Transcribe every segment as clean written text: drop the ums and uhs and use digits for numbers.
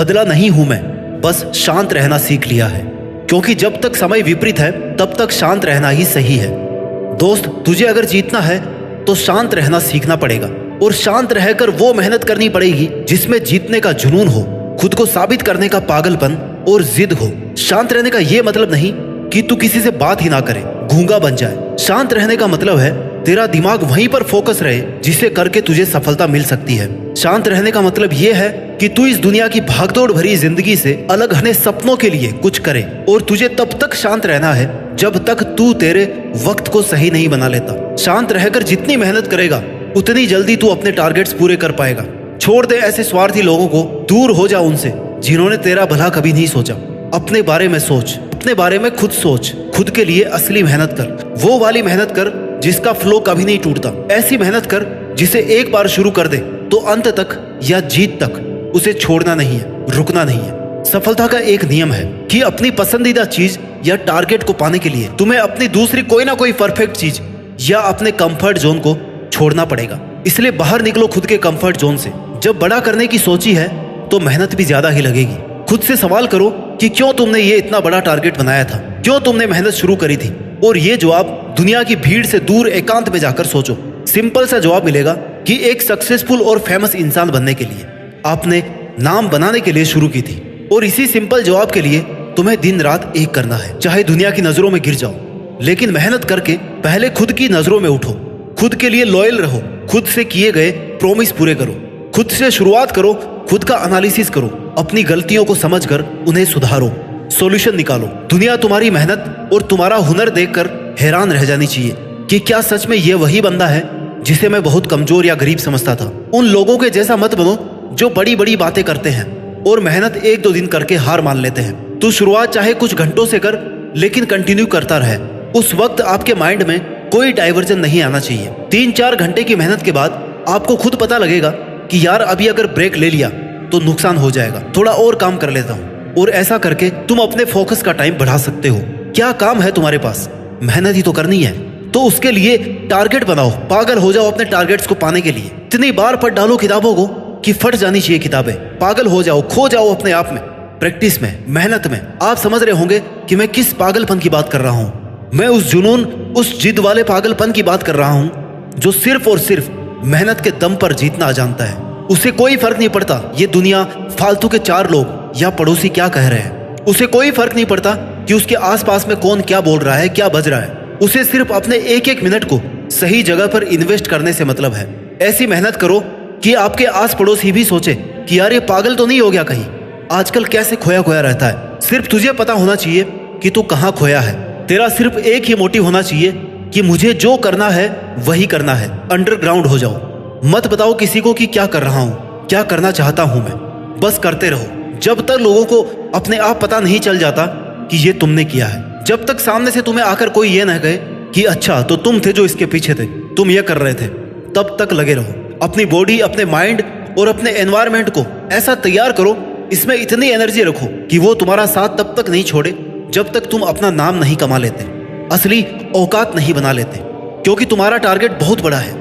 बदला नहीं हूं मैं, बस शांत रहना सीख लिया है। क्योंकि जब तक समय विपरीत है तब तक शांत रहना ही सही है। दोस्त, तुझे अगर जीतना है तो शांत रहना सीखना पड़ेगा, और शांत रहकर वो मेहनत करनी पड़ेगी जिसमें जीतने का जुनून हो, खुद को साबित करने का पागलपन और जिद हो। शांत रहने का ये मतलब नहीं कि तू किसी से बात ही ना करे, गूंगा बन जाए। शांत रहने का मतलब है तेरा दिमाग वहीं पर फोकस रहे जिसे करके तुझे सफलता मिल सकती है। शांत रहने का मतलब ये है कि तू इस दुनिया की भागदौड़ भरी जिंदगी से अलग हटने सपनों के लिए कुछ करे, और तुझे तब तक शांत रहना है जब तक तू तेरे वक्त को सही नहीं बना लेता। शांत रहकर जितनी मेहनत करेगा उतनी जल्दी तू अपने टारगेट्स पूरे कर पाएगा। छोड़ दे ऐसे स्वार्थी लोगों को, दूर हो जा उनसे जिन्होंने तेरा भला कभी नहीं सोचा। अपने बारे में सोच, अपने बारे में खुद सोच, खुद के लिए असली मेहनत कर। वो वाली मेहनत कर जिसका फ्लो कभी नहीं टूटता। ऐसी मेहनत कर जिसे एक बार शुरू कर दे तो अंत तक या जीत तक उसे छोड़ना नहीं है, रुकना नहीं है। सफलता का एक नियम है कि अपनी पसंदीदा चीज या टारगेट को पाने के लिए तुम्हें अपनी दूसरी कोई ना कोई परफेक्ट चीज या अपने कंफर्ट जोन को छोड़ना पड़ेगा। इसलिए बाहर निकलो खुद के कंफर्ट जोन से। जब बड़ा करने की सोची है तो मेहनत भी ज्यादा ही लगेगी। खुद से सवाल करो कि क्यों तुमने ये इतना बड़ा टारगेट बनाया था, क्यों तुमने मेहनत शुरू करी थी। और ये जवाब दुनिया की भीड़ से दूर एकांत में जाकर सोचो। सिंपल सा जवाब मिलेगा कि एक सक्सेसफुल और फेमस इंसान बनने के लिए आपने नाम बनाने के लिए शुरू की थी। और इसी सिंपल जवाब के लिए तुम्हें दिन रात एक करना है, चाहे दुनिया की नजरों में गिर जाओ, लेकिन मेहनत करके पहले खुद की नजरों में उठो। खुद के लिए लॉयल रहो, खुद से किए गए प्रॉमिस पूरे करो, खुद से शुरुआत करो, खुद का एनालिसिस करो, अपनी गलतियों को समझकर उन्हें सुधारो, सॉल्यूशन निकालो। दुनिया तुम्हारी मेहनत और तुम्हारा हुनर देखकर हैरान रह जानी चाहिए कि क्या सच में ये वही बंदा है जिसे मैं बहुत कमजोर या गरीब समझता था। उन लोगों के जैसा मत बनो जो बड़ी बड़ी बातें करते हैं और मेहनत एक दो दिन करके हार मान लेते हैं। तू शुरुआत चाहे कुछ घंटों से कर, लेकिन कंटिन्यू करता रहे। उस वक्त आपके माइंड में कोई डाइवर्जन नहीं आना चाहिए। 3-4 घंटे की मेहनत के बाद आपको खुद पता लगेगा कि यार अभी अगर ब्रेक ले लिया तो नुकसान हो जाएगा, थोड़ा और काम कर लेता हूँ। और ऐसा करके तुम अपने फोकस का टाइम बढ़ा सकते हो। क्या काम है तुम्हारे पास? मेहनत ही तो करनी है। तो उसके लिए टारगेट बनाओ, पागल हो जाओ अपने टारगेट्स को पाने के लिए। इतनी बार पढ़ डालो किताबों को कि फट जानी चाहिए किताबें। पागल हो जाओ, खो जाओ अपने आप में, प्रैक्टिस में, मेहनत में। आप समझ रहे होंगे कि मैं किस पागलपन की बात कर रहा हूँ। मैं उस जुनून, उस जिद वाले पागलपन की बात कर रहा हूँ जो सिर्फ और सिर्फ मेहनत के दम पर जीतना जानता है। उसे कोई फर्क नहीं पड़ता ये दुनिया, फालतू के 4 लोग या पड़ोसी क्या कह रहे हैं। उसे कोई फर्क नहीं पड़ता कि उसके आसपास में कौन क्या बोल रहा है, क्या बज रहा है। उसे सिर्फ अपने एक एक मिनट को सही जगह पर इन्वेस्ट करने से मतलब है। ऐसी मेहनत करो कि आपके आस पड़ोसी भी सोचे कि यार ये पागल तो नहीं हो गया कहीं, आजकल कैसे खोया खोया रहता है। सिर्फ तुझे पता होना चाहिए कि तू कहाँ खोया है। तेरा सिर्फ एक ही मोटिव होना चाहिए कि मुझे जो करना है वही करना है। अंडरग्राउंड हो जाओ, मत बताओ किसी को कि क्या कर रहा हूँ, क्या करना चाहता हूँ मैं। बस करते रहो जब तक लोगों को अपने आप पता नहीं चल जाता कि ये तुमने किया है। जब तक सामने से तुम्हें आकर कोई ये न कहे कि अच्छा तो तुम थे जो इसके पीछे थे, तुम ये कर रहे थे, तब तक लगे रहो। अपनी बॉडी, अपने माइंड और अपने एनवायरनमेंट को ऐसा तैयार करो, इसमें इतनी एनर्जी रखो कि वो तुम्हारा साथ तब तक नहीं छोड़े जब तक तुम अपना नाम नहीं कमा लेते, असली औकात नहीं बना लेते। क्योंकि तुम्हारा टारगेट बहुत बड़ा है।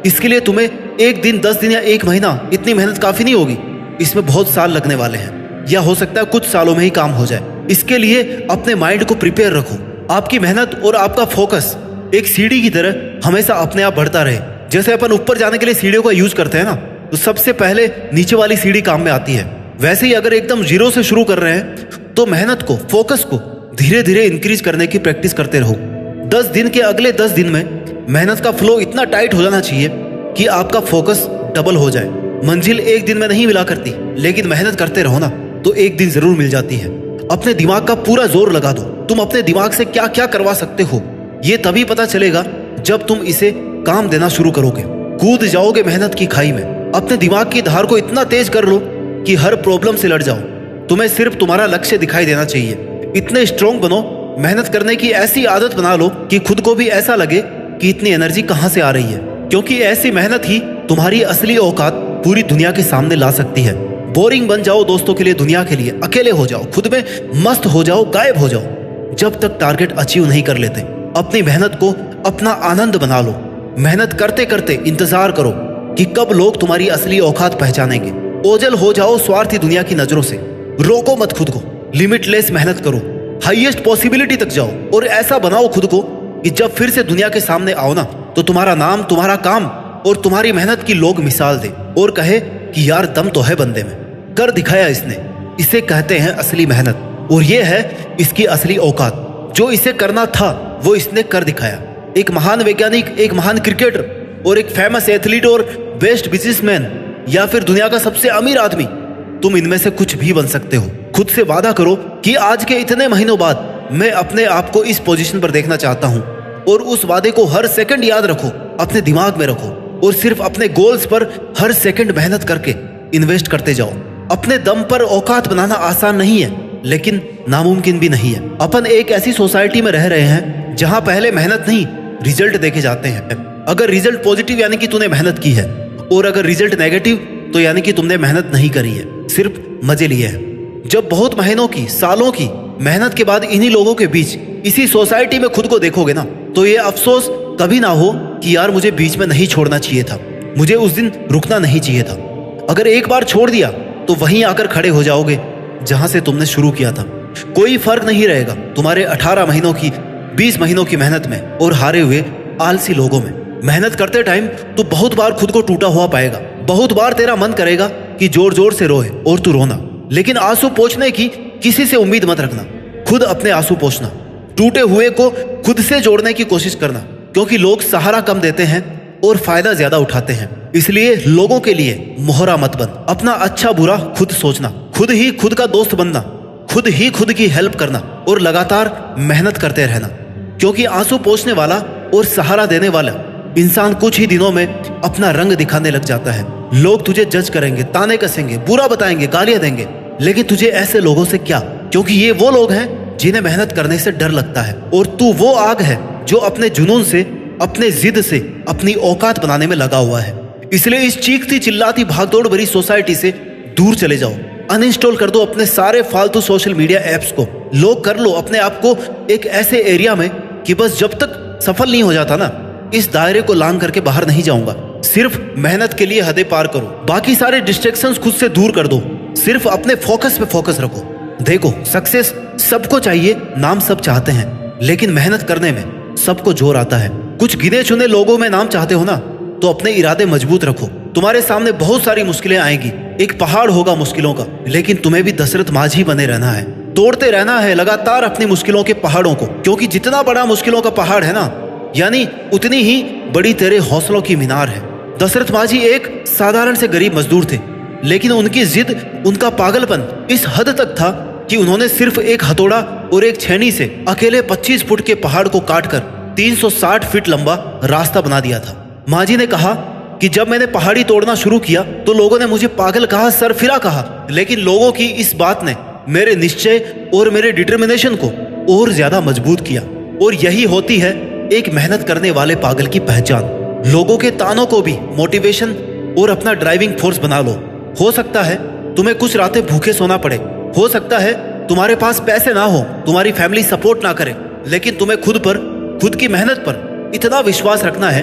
इसके लिए तुम्हें 1 दिन, 10 दिन या 1 महीना इतनी मेहनत काफी नहीं होगी। इसमें बहुत साल लगने वाले हैं, या हो सकता है कुछ सालों में ही काम हो जाए। इसके लिए अपने माइंड को प्रिपेयर रखो। आपकी मेहनत और आपका फोकस एक सीढ़ी की तरह हमेशा अपने आप बढ़ता रहे। जैसे अपन ऊपर जाने के लिए सीढ़ियों का यूज करते हैं ना, तो सबसे पहले नीचे वाली सीढ़ी काम में आती है। वैसे ही अगर एकदम जीरो से शुरू कर रहे हैं तो मेहनत को, फोकस को धीरे धीरे इंक्रीज करने की प्रैक्टिस करते रहो। 10 दिन के अगले 10 दिन में मेहनत का फ्लो इतना टाइट हो जाना चाहिए कि आपका फोकस डबल हो जाए। मंजिल एक दिन में नहीं मिला करती, लेकिन मेहनत करते रहो ना तो एक दिन जरूर मिल जाती है। अपने दिमाग का पूरा जोर लगा दो। तुम अपने दिमाग से क्या क्या करवा सकते हो ये तभी पता चलेगा जब तुम इसे काम देना शुरू करोगे। कूद जाओगे मेहनत की खाई में। अपने दिमाग की धार को इतना तेज कर लो कि हर प्रॉब्लम से लड़ जाओ। तुम्हें सिर्फ तुम्हारा लक्ष्य दिखाई देना चाहिए। इतने स्ट्रॉन्ग बनो, मेहनत करने की ऐसी आदत बना लो कि खुद को भी ऐसा लगे कि इतनी एनर्जी कहाँ से आ रही है। क्योंकि ऐसी मेहनत ही तुम्हारी असली औकात पूरी दुनिया के सामने ला सकती है। बोरिंग बन जाओ दोस्तों के लिए, दुनिया के लिए, अकेले हो जाओ, खुद में मस्त हो जाओ, गायब हो जाओ। जब तक टारगेट अचीव नहीं कर लेते, अपनी मेहनत को अपना आनंद बना लो। मेहनत करते करते इंतजार करो कि कब लोग तुम्हारी असली औकात पहचानेंगे। ओझल हो जाओ स्वार्थी दुनिया की नजरों से। रोको मत खुद को, लिमिटलेस मेहनत करो, हाईएस्ट पॉसिबिलिटी तक जाओ और ऐसा बनाओ खुद को कि जब फिर से दुनिया के सामने आओ ना, तो तुम्हारा नाम, तुम्हारा काम और तुम्हारी मेहनत की लोग मिसाल दे और कहे कि यार दम तो है बंदे में, कर दिखाया इसने। इसे कहते हैं असली मेहनत और ये है इसकी असली औकात। जो इसे करना था वो इसने कर दिखाया। एक महान वैज्ञानिक, एक महान क्रिकेटर और एक फेमस एथलीट और बेस्ट बिजनेसमैन या फिर दुनिया का सबसे अमीर आदमी, तुम इनमें से कुछ भी बन सकते हो। खुद से वादा करो कि आज के इतने महीनों बाद मैं अपने आप को इस पोजीशन पर देखना चाहता हूँ और उस वादे को हर सेकंड याद रखो, अपने दिमाग में रखो और सिर्फ अपने गोल्स पर हर सेकंड मेहनत करके इन्वेस्ट करते जाओ। अपने दम पर औकात बनाना आसान नहीं है, लेकिन नामुमकिन भी नहीं है। अपन एक ऐसी सोसाइटी में रह रहे हैं जहां पहले मेहनत नहीं, रिजल्ट देखे जाते हैं। अगर रिजल्ट पॉजिटिव यानी कि तूने मेहनत की है और अगर रिजल्ट नेगेटिव तो यानी कि तुमने मेहनत नहीं करी है, सिर्फ मजे लिए हैं। जब बहुत महीनों की, सालों की मेहनत के बाद इन्हीं लोगों के बीच, इसी सोसाइटी में खुद को देखोगे ना, तो ये अफसोस कभी ना हो कि यार मुझे बीच में नहीं छोड़ना चाहिए था, मुझे उस दिन रुकना नहीं चाहिए था। अगर एक बार छोड़ दिया तो वहीं आकर खड़े हो जाओगे जहां से तुमने शुरू किया था। कोई फर्क नहीं रहेगा तुम्हारे 18 महीनों की, 20 महीनों की मेहनत में और हारे हुए आलसी लोगों में। मेहनत करते टाइम तो बहुत बार खुद को टूटा हुआ पाएगा, बहुत बार तेरा मन करेगा कि जोर जोर से रोए और तू रोना, लेकिन आंसू पोंछने की किसी से उम्मीद मत रखना। खुद अपने आंसू पोंछना, टूटे हुए को खुद से जोड़ने की कोशिश करना, क्योंकि लोग सहारा कम देते हैं और फायदा ज्यादा उठाते हैं। इसलिए लोगों के लिए मोहरा मत बन। अपना अच्छा बुरा खुद सोचना, खुद ही खुद का दोस्त बनना, खुद ही खुद की हेल्प करना और लगातार मेहनत करते रहना, क्योंकि आंसू पोंछने वाला और सहारा देने वाला इंसान कुछ ही दिनों में अपना रंग दिखाने लग जाता है। लोग तुझे जज करेंगे, ताने कसेंगे, बुरा बताएंगे, गालियां देंगे, लेकिन तुझे ऐसे लोगों से क्या, क्योंकि ये वो लोग हैं जिन्हें मेहनत करने से डर लगता है और तू वो आग है जो अपने जुनून से, अपने जिद से अपनी औकात बनाने में लगा हुआ है। इसलिए इस चीखती चिल्लाती भागदौड़ भरी सोसाइटी से दूर चले जाओ। अनइंस्टॉल कर दो अपने सारे फालतू सोशल मीडिया एप्स को। लोग कर लो अपने आप को एक ऐसे एरिया में कि बस जब तक सफल नहीं हो जाता ना, इस दायरे को लांघ करके बाहर नहीं जाऊंगा। सिर्फ मेहनत के लिए हदें पार करो, बाकी सारे डिस्ट्रैक्शंस खुद से दूर कर दो, सिर्फ अपने फोकस पे फोकस रखो। देखो, सक्सेस सबको चाहिए, नाम सब चाहते हैं, लेकिन मेहनत करने में सबको जोर आता है। कुछ गिने चुने लोगों में नाम चाहते हो ना, तो अपने इरादे मजबूत रखो। तुम्हारे सामने बहुत सारी मुश्किलें आएंगी, एक पहाड़ होगा मुश्किलों का, लेकिन तुम्हें भी दशरथ माझी बने रहना है, तोड़ते रहना है लगातार अपनी मुश्किलों के पहाड़ों को, क्योंकि जितना बड़ा मुश्किलों का पहाड़ है ना, यानी उतनी ही बड़ी तेरे हौसलों की मीनार है। दशरथ माझी एक साधारण से गरीब मजदूर थे, लेकिन उनकी जिद, उनका पागलपन इस हद तक था कि उन्होंने सिर्फ एक हथौड़ा और एक छेनी से अकेले 25 फुट के पहाड़ को काटकर 360 फीट लंबा रास्ता बना दिया था। माझी ने कहा कि जब मैंने पहाड़ी तोड़ना शुरू किया तो लोगों ने मुझे पागल कहा, सरफिरा कहा, लेकिन लोगों की इस बात ने मेरे निश्चय और मेरे डिटर्मिनेशन को और ज्यादा मजबूत किया। और यही होती है एक मेहनत करने वाले पागल की पहचान। लोगों के तानों को भी मोटिवेशन और अपना ड्राइविंग फोर्स बना लो। हो सकता है तुम्हें कुछ रातें भूखे सोना पड़े, हो सकता है तुम्हारे पास पैसे ना हो, तुम्हारी फैमिली सपोर्ट ना करे, लेकिन तुम्हें खुद पर, खुद की मेहनत पर इतना विश्वास रखना है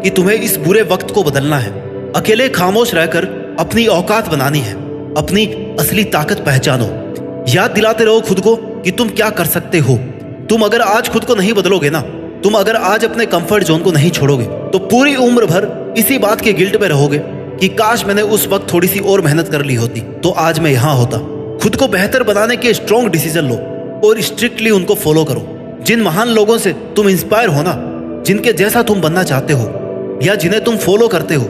कि तुम्हें इस बुरे वक्त को बदलना है। अकेले खामोश रहकर अपनी औकात बनानी है, अपनी असली ताकत पहचानो। याद दिलाते रहो खुद को कि तुम क्या कर सकते हो। तुम अगर आज खुद को नहीं बदलोगे ना, तुम अगर आज अपने कंफर्ट जोन को नहीं छोड़ोगे, तो पूरी उम्र भर इसी बात के गिल्ट में रहोगे कि काश मैंने उस वक्त थोड़ी सी और मेहनत कर ली होती तो आज मैं यहाँ होता। खुद को बेहतर बनाने के स्ट्रॉन्ग डिसीजन लो और स्ट्रिक्टली उनको फॉलो करो। जिन महान लोगों से तुम इंस्पायर हो ना, जिनके जैसा तुम बनना चाहते हो या जिन्हें तुम फॉलो करते हो,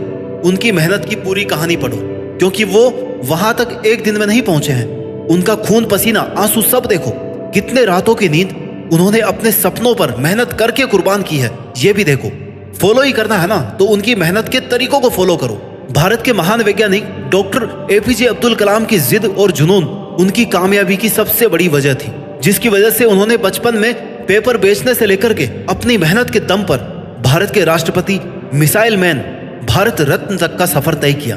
उनकी मेहनत की पूरी कहानी पढ़ो, क्योंकि वो वहां तक एक दिन में नहीं पहुंचे हैं। उनका खून पसीना आंसू सब देखो, कितने रातों की नींद उन्होंने अपने सपनों पर मेहनत करके कुर्बान की है, ये भी देखो। फॉलो ही करना है ना, तो उनकी मेहनत के तरीकों को फॉलो करो। भारत के महान वैज्ञानिक डॉक्टर एपीजे अब्दुल कलाम की जिद और जुनून उनकी कामयाबी की सबसे बड़ी वजह थी, जिसकी वजह से उन्होंने बचपन में पेपर बेचने से लेकर के अपनी मेहनत के दम पर भारत के राष्ट्रपति, मिसाइल मैन, भारत रत्न तक का सफर तय किया।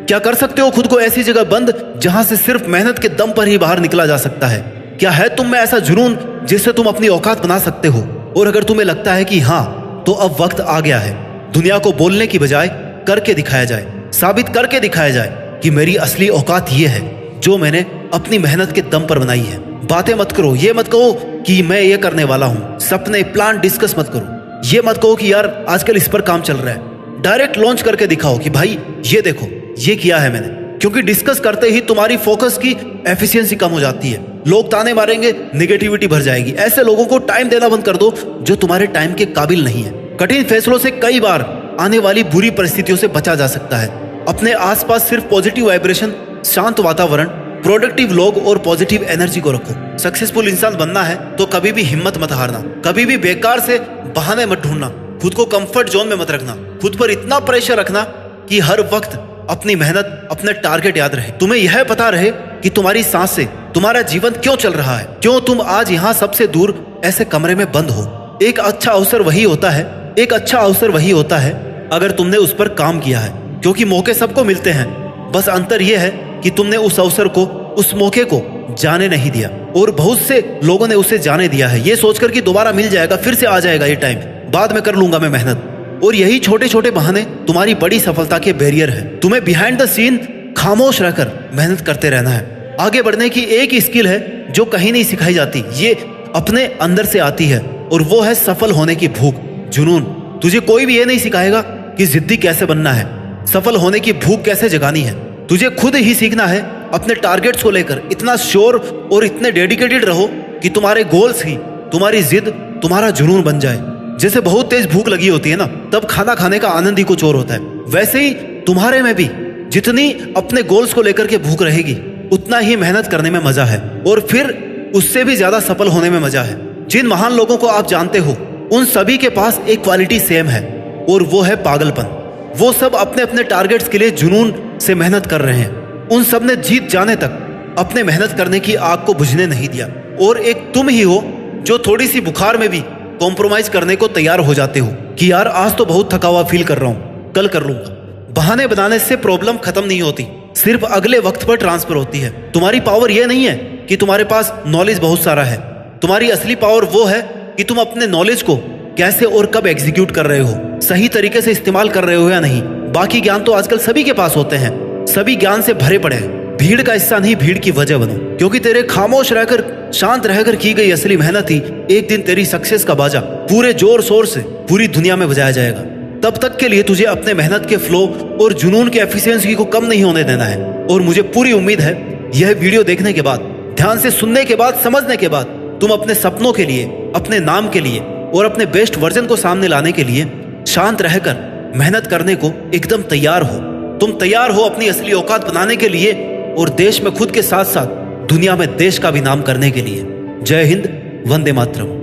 क्या कर सकते हो खुद को ऐसी जगह बंद जहां से सिर्फ मेहनत के दम पर ही बाहर निकला जा सकता है? क्या है तुम में ऐसा जुनून जिससे तुम अपनी औकात बना सकते हो? और अगर तुम्हें लगता है कि हाँ, तो अब वक्त आ गया है दुनिया को बोलने की बजाय करके दिखाया जाए, साबित करके दिखाया जाए कि मेरी असली औकात ये है जो मैंने अपनी मेहनत के दम पर बनाई है। बातें मत करो, ये मत कहो कि मैं ये करने वाला हूँ। सपने प्लान डिस्कस मत करो। ये मत कहो कि यार आजकल इस पर काम चल रहा है। डायरेक्ट लॉन्च करके दिखाओ कि भाई ये देखो ये किया है मैंने। क्योंकि डिस्कस करते ही तुम्हारी फोकस की एफिशिएंसी कम हो जाती है। लोग ताने मारेंगे, निगेटिविटी भर जाएगी। ऐसे लोगों को टाइम देना बंद कर दो जो तुम्हारे टाइम के काबिल नहीं है। कठिन फैसलों से कई बार आने वाली बुरी परिस्थितियों से बचा जा सकता है। अपने आसपास सिर्फ पॉजिटिव वाइब्रेशन, शांत वातावरण, प्रोडक्टिव लोग और पॉजिटिव एनर्जी को रखो। सक्सेसफुल इंसान बनना है तो कभी भी हिम्मत मत हारना। कभी भी बेकार से बहाने मत ढूंढना। खुद को कंफर्ट जोन में मत रखना। खुद पर इतना प्रेशर रखना कि हर वक्त अपनी मेहनत, अपने टारगेट याद रहे। तुम्हें यह पता रहे कि तुम्हारी सांस से तुम्हारा जीवन क्यों चल रहा है, क्यों तुम आज यहाँ सबसे दूर ऐसे कमरे में बंद हो। एक अच्छा अवसर वही होता है, एक अच्छा अवसर वही होता है अगर तुमने उस पर काम किया है। क्योंकि मौके सबको मिलते हैं, बस अंतर यह है कि तुमने उस अवसर को, उस मौके को जाने नहीं दिया। और बहुत से लोगों ने उसे जाने दिया है ये सोचकर कि दोबारा मिल जाएगा, फिर से आ जाएगा ये टाइम, बाद में कर लूंगा मैं मेहनत। और यही छोटे छोटे बहाने तुम्हारी बड़ी सफलता के बैरियर है। तुम्हें बिहाइंड द सीन खामोश रहकर मेहनत करते रहना है। आगे बढ़ने की एक ही स्किल है जो कहीं नहीं सिखाई जाती, ये अपने अंदर से आती है, और वो है सफल होने की भूख, जुनून। तुझे कोई भी ये नहीं सिखाएगा कि जिद्दी कैसे बनना है, सफल होने की भूख कैसे जगानी है। तुझे खुद ही सीखना है। अपने टारगेट्स को लेकर इतना श्योर और इतने डेडिकेटेड रहो कि तुम्हारे गोल्स ही तुम्हारी जिद, तुम्हारा जुनून बन जाए। जैसे बहुत तेज भूख लगी होती है ना, तब खाना खाने का आनंद ही कुछ और होता है। वैसे ही तुम्हारे में भी जितनी अपने गोल्स को लेकर के भूख रहेगी, उतना ही मेहनत करने में मजा है, और फिर उससे भी ज्यादा सफल होने में मजा है। जिन महान लोगों को आप जानते हो, उन सभी के पास एक क्वालिटी सेम है, और वो है पागलपन। वो सब अपने अपने टारगेट्स के लिए जुनून से मेहनत कर रहे हैं। उन सब ने जीत जाने तक अपने मेहनत करने की आग को बुझने नहीं दिया। और एक तुम ही हो जो थोड़ी सी बुखार में भी कॉम्प्रोमाइज करने को तैयार हो जाते हो कि यार आज तो बहुत थका हुआ फील कर रहा हूं, कल कर लूंगा। बहाने बनाने से प्रॉब्लम खत्म नहीं होती, सिर्फ अगले वक्त पर ट्रांसफर होती है। तुम्हारी पावर यह नहीं है कि तुम्हारे पास नॉलेज बहुत सारा है। तुम्हारी असली पावर वो है कि तुम अपने नॉलेज को कैसे और कब एग्जीक्यूट कर रहे हो, सही तरीके से इस्तेमाल कर रहे हो या नहीं। बाकी ज्ञान तो आजकल सभी के पास होते हैं, सभी ज्ञान से भरे पड़े हैं। भीड़ का हिस्सा नहीं, भीड़ की वजह बनो। क्योंकि तेरे खामोश रहकर, शांत रहकर की गई असली मेहनत ही एक दिन तेरी सक्सेस का बाजा पूरे जोर शोर से पूरी दुनिया में बजाया जाएगा। तब तक के लिए तुझे अपने मेहनत के फ्लो और जुनून के एफिशिएंसी को कम नहीं होने देना है। और मुझे पूरी उम्मीद है यह वीडियो देखने के बाद, ध्यान से सुनने के बाद, समझने के बाद तुम अपने सपनों के लिए, अपने नाम के लिए और अपने बेस्ट वर्जन को सामने लाने के लिए शांत रहकर मेहनत करने को एकदम तैयार हो। तुम तैयार हो अपनी असली औकात बनाने के लिए और देश में खुद के साथ साथ दुनिया में देश का भी नाम करने के लिए। जय हिंद, वंदे मातरम।